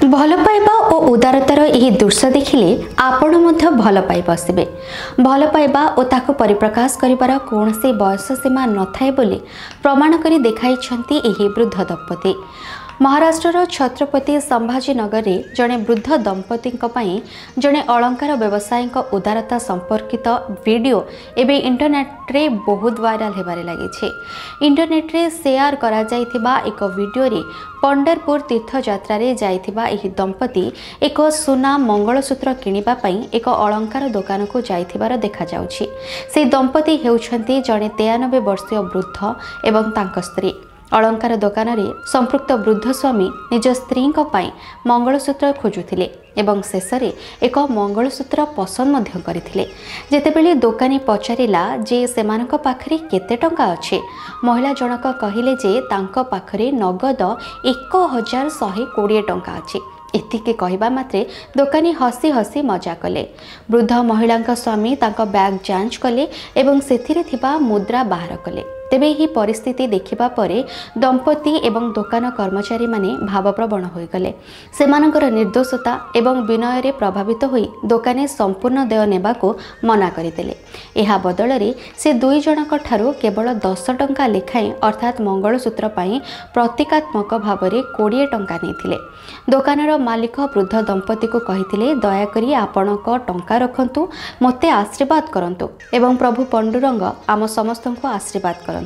भल पाइबा और उदारतार यह दृश्य देखिले आपण मध्य भल पाई बसबे। भल पाइबा और ताको परिप्रकाश करिबार कौनसी बयस सीमा नथाए बोली प्रमाण करी देखाइछंती एही वृद्ध दंपति। महाराष्ट्र छत्रपति संभाजी नगर में जड़े वृद्ध दंपति जड़े अलंकार व्यवसायी उदारता संपर्कित वीडियो एवं इंटरनेट रे बहुत वायरल होबारे लगी। इंटरनेट रे शेयर करा जाइथिबा एक वीडियो रे पंढरपुर तीर्थयात्रा रे जाइथिबा एही दंपति एक सुना मंगलसूत्र किनिबा पई एक अलंकार दुकान को जाइथिबार देखा जाउछि। से दंपति हेउछंती जड़े 93 वर्षीय वृद्ध एवं तांक स्त्री। अलंकार दुकान रे संपृक्त वृद्ध स्वामी निज स्त्री मंगलसूत्र खोजुथिले एवं शेष में एक मंगलसूत्र पसंद मध्य करथिले। जेतेबेले दोकानी पचारिला जे सेमानक पाखरे केते टंका अछि, महिला जनक कहिले जे तांको पाखरे नगद 1120 टंका अछि। एतिके कहवा मात्रे दोकानी हसी हसी मजा कले। वृद्ध महिला स्वामी तांको बैग जांच कले एवं सेथिरे थिबा मुद्रा बाहर कले। तेबे ही परिस्थिति देखिबा परे दंपति एवं दुकान कर्मचारी माने भावप्रवण हो गले। सेमानकर निर्दोषता एवं विनय रे प्रभावित होई दोकानी संपूर्ण देय नेबाको मना करिदेले। एहा बदलरे से दुई जनक ठारू केवल 10 टंका लेखाएं अर्थात मंगलसूत्र पाई प्रतीकात्मक भावरे 20 टंका नेथिले। दोकानर मालिक वृद्ध दंपति को कहिथिले, दयाकरी आपणक टंका रखंतु, मते आशीर्वाद करंतु एवं प्रभु पंडुरंग आम समस्तंको आशीर्वाद करंतु।